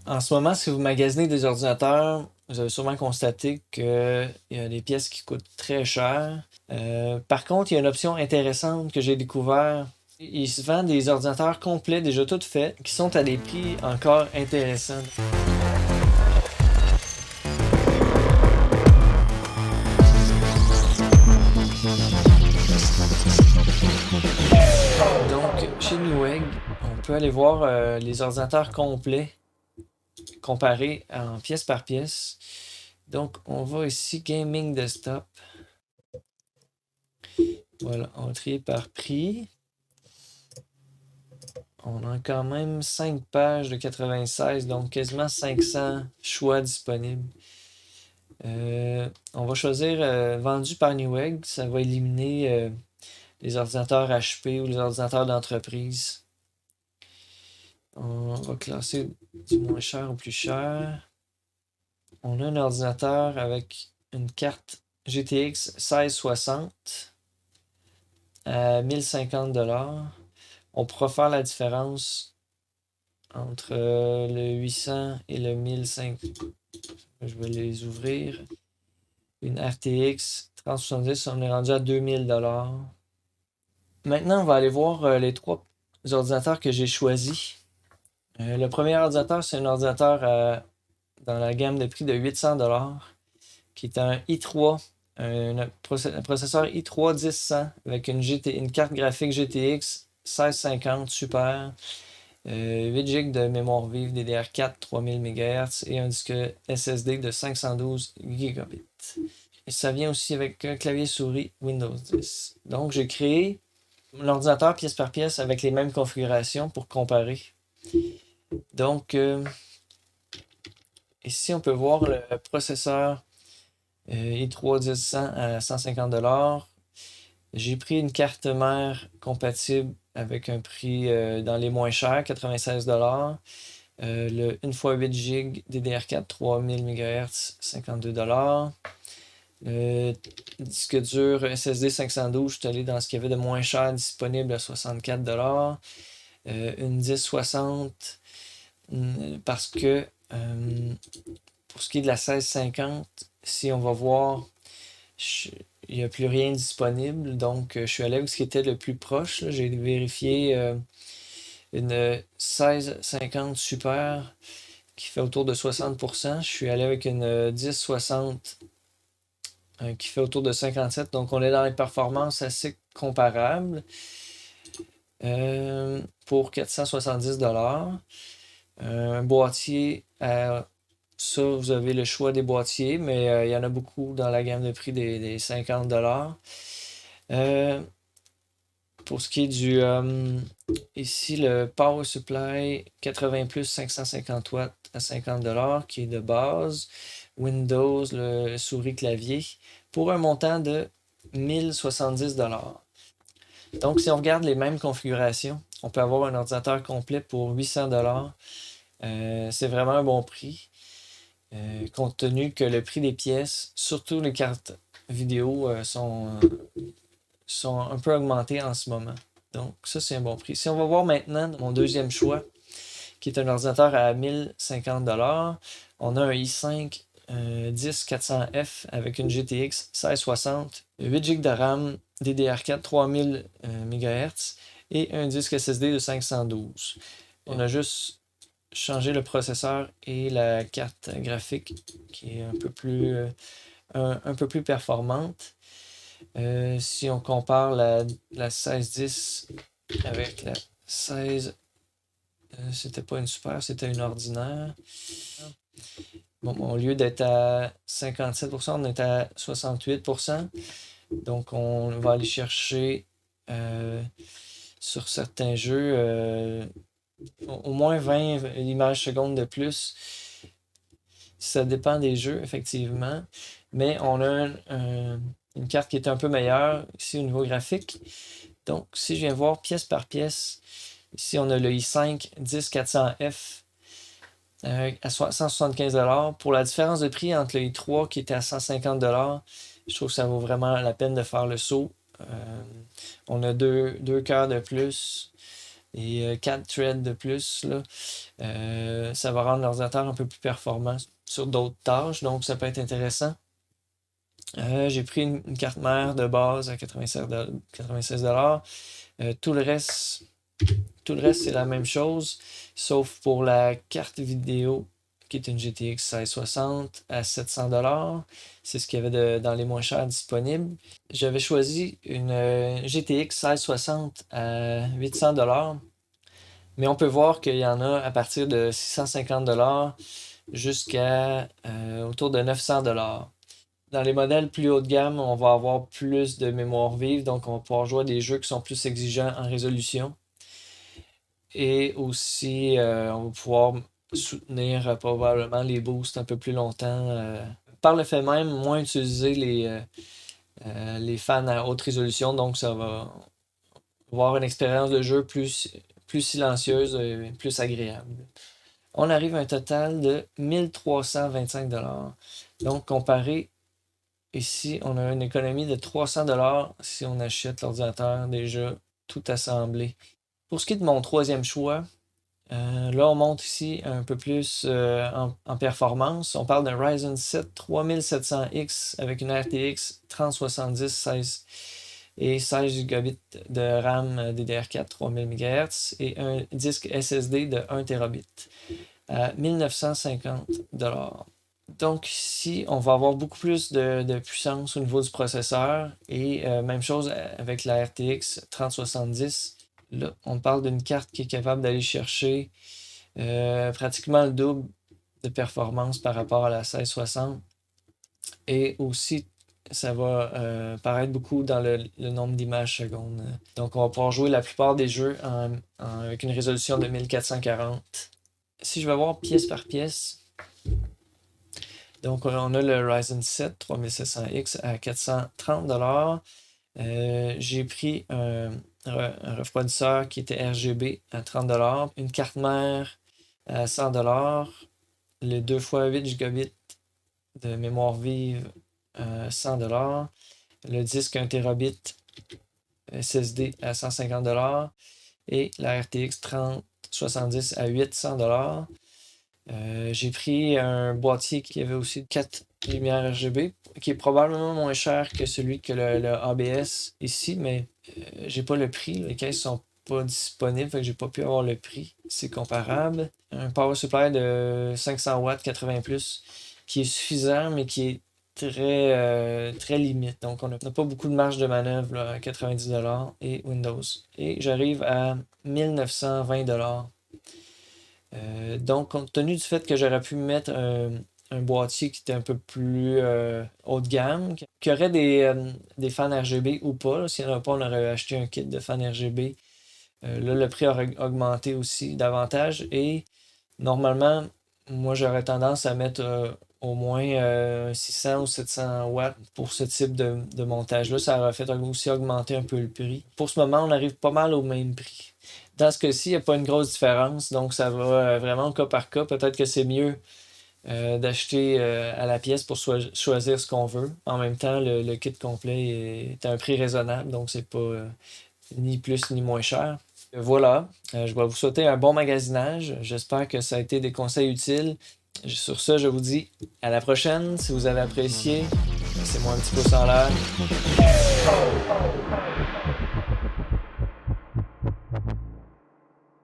En ce moment, si vous magasinez des ordinateurs, vous avez sûrement constaté qu'il y a des pièces qui coûtent très cher. Par contre, il y a une option intéressante que j'ai découvert. Il se vend des ordinateurs complets, déjà tout faits, qui sont à des prix encore intéressants. Donc, chez Newegg, on peut aller voir les ordinateurs complets comparés en pièce par pièce. Donc, on va ici Gaming Desktop. Voilà, on va trier par prix. On a quand même 5 pages de 96, donc quasiment 500 choix disponibles. On va choisir vendu par Newegg. Ça va éliminer les ordinateurs HP ou les ordinateurs d'entreprise. On va classer du moins cher au plus cher. On a un ordinateur avec une carte GTX 1660 à 1050 $. On pourra faire la différence entre le 800 et le 1500. Je vais les ouvrir. Une RTX 3070, on est rendu à 2000 $. Maintenant, on va aller voir les trois ordinateurs que j'ai choisis. Le premier ordinateur, c'est un ordinateur dans la gamme de prix de 800 $, qui est un i3, un processeur i3 10100 avec une carte graphique GTX 1650 Super, 8 GB de mémoire vive DDR4 3000 MHz et un disque SSD de 512 Gb. Et ça vient aussi avec un clavier souris Windows 10. Donc, j'ai créé l'ordinateur pièce par pièce avec les mêmes configurations pour comparer. Donc, ici, on peut voir le processeur i3 10100 à 150 $. J'ai pris une carte mère compatible avec un prix dans les moins chers, 96 $. Le 1x8 GB DDR4 3000 MHz, 52 $. Le disque dur SSD 512, je suis allé dans ce qu'il y avait de moins cher disponible à 64 $. Une 1060 parce que pour ce qui est de la 1650, si on va voir, il n'y a plus rien disponible. Donc, je suis allé avec ce qui était le plus proche. J'ai vérifié une 1650 Super qui fait autour de 60%. Je suis allé avec une 1060 qui fait autour de 57. Donc, on est dans les performances assez comparables pour 470 $. Un boîtier, ça, vous avez le choix des boîtiers, mais il y en a beaucoup dans la gamme de prix des 50 $. Pour ce qui est ici, le Power Supply 80 plus 550 watts à 50 $, qui est de base. Windows, le souris clavier, pour un montant de 1070 $. Donc, si on regarde les mêmes configurations, on peut avoir un ordinateur complet pour 800 $. C'est vraiment un bon prix, compte tenu que le prix des pièces, surtout les cartes vidéo, sont un peu augmentées en ce moment. Donc, ça, c'est un bon prix. Si on va voir maintenant mon deuxième choix, qui est un ordinateur à 1050 $, on a un i5 10400F avec une GTX 1660, 8 GB de RAM, DDR4 3000 MHz et un disque SSD de 512. On a juste changé le processeur et la carte graphique qui est un peu plus performante. Si on compare la 1610 avec la 16, c'était pas une super, c'était une ordinaire. Bon, au lieu d'être à 57%, on est à 68%. Donc, on va aller chercher sur certains jeux au moins 20 images secondes de plus. Ça dépend des jeux, effectivement. Mais on a une carte qui est un peu meilleure ici au niveau graphique. Donc, si je viens voir pièce par pièce, ici on a le i5 10400F à 175 $. Pour la différence de prix entre le i3 qui était à 150 $, je trouve que ça vaut vraiment la peine de faire le saut. On a deux cœurs de plus. et 4 threads de plus, là. Ça va rendre l'ordinateur un peu plus performant sur d'autres tâches, donc ça peut être intéressant. J'ai pris une carte mère de base à 96$. Tout le reste, c'est la même chose, sauf pour la carte vidéo qui est une GTX 1660 à 700$. C'est ce qu'il y avait dans les moins chers disponibles. J'avais choisi une GTX 1660 à 800$, mais on peut voir qu'il y en a à partir de 650$ jusqu'à autour de 900$. Dans les modèles plus haut de gamme, on va avoir plus de mémoire vive, donc on va pouvoir jouer à des jeux qui sont plus exigeants en résolution. Et aussi, on va pouvoir soutenir probablement les boosts un peu plus longtemps. Par le fait même, moins utiliser les fans à haute résolution, donc ça va avoir une expérience de jeu plus silencieuse et plus agréable. On arrive à un total de 1325$. Donc, comparé ici, on a une économie de 300$ si on achète l'ordinateur déjà tout assemblé. Pour ce qui est de mon troisième choix, là on monte ici un peu plus en performance. On parle d'un Ryzen 7 3700X avec une RTX 3070 16 et 16 Gb de RAM DDR4 3000 MHz et un disque SSD de 1 Tb à 1950$. Donc ici, on va avoir beaucoup plus de puissance au niveau du processeur et même chose avec la RTX 3070. Là, on parle d'une carte qui est capable d'aller chercher pratiquement le double de performance par rapport à la 1660. Et aussi, ça va paraître beaucoup dans le nombre d'images secondes. Donc, on va pouvoir jouer la plupart des jeux avec une résolution de 1440. Si je vais voir pièce par pièce, donc on a le Ryzen 7 3700X à 430$. J'ai pris un refroidisseur qui était RGB à 30$, une carte mère à 100$, le 2 x 8 Gb de mémoire vive à 100$, le disque 1 Tb SSD à 150$ et la RTX 3070 à 800$. J'ai pris un boîtier qui avait aussi 4 lumières RGB, qui est probablement moins cher que celui que le ABS ici, mais j'ai pas le prix. Les caisses sont pas disponibles, fait que j'ai pas pu avoir le prix. C'est comparable. Un power supply de 500 watts 80+, qui est suffisant, mais qui est très limite. Donc, on n'a pas beaucoup de marge de manœuvre là, à 90$ et Windows. Et j'arrive à 1920$. Donc, compte tenu du fait que j'aurais pu mettre un boîtier qui était un peu plus haut de gamme, qui aurait des fans RGB ou pas. S'il n'y en a pas, on aurait acheté un kit de fans RGB. Là, le prix aurait augmenté aussi davantage. Et normalement, moi, j'aurais tendance à mettre au moins 600 ou 700 watts pour ce type de montage-là. Ça aurait fait aussi augmenter un peu le prix. Pour ce moment, on arrive pas mal au même prix. Dans ce cas-ci, il n'y a pas une grosse différence, donc ça va vraiment au cas par cas. Peut-être que c'est mieux d'acheter à la pièce pour choisir ce qu'on veut. En même temps, le kit complet est à un prix raisonnable, donc c'est pas ni plus ni moins cher. Voilà, je vais vous souhaiter un bon magasinage. J'espère que ça a été des conseils utiles. Sur ce, je vous dis à la prochaine. Si vous avez apprécié, laissez-moi un petit pouce en l'air.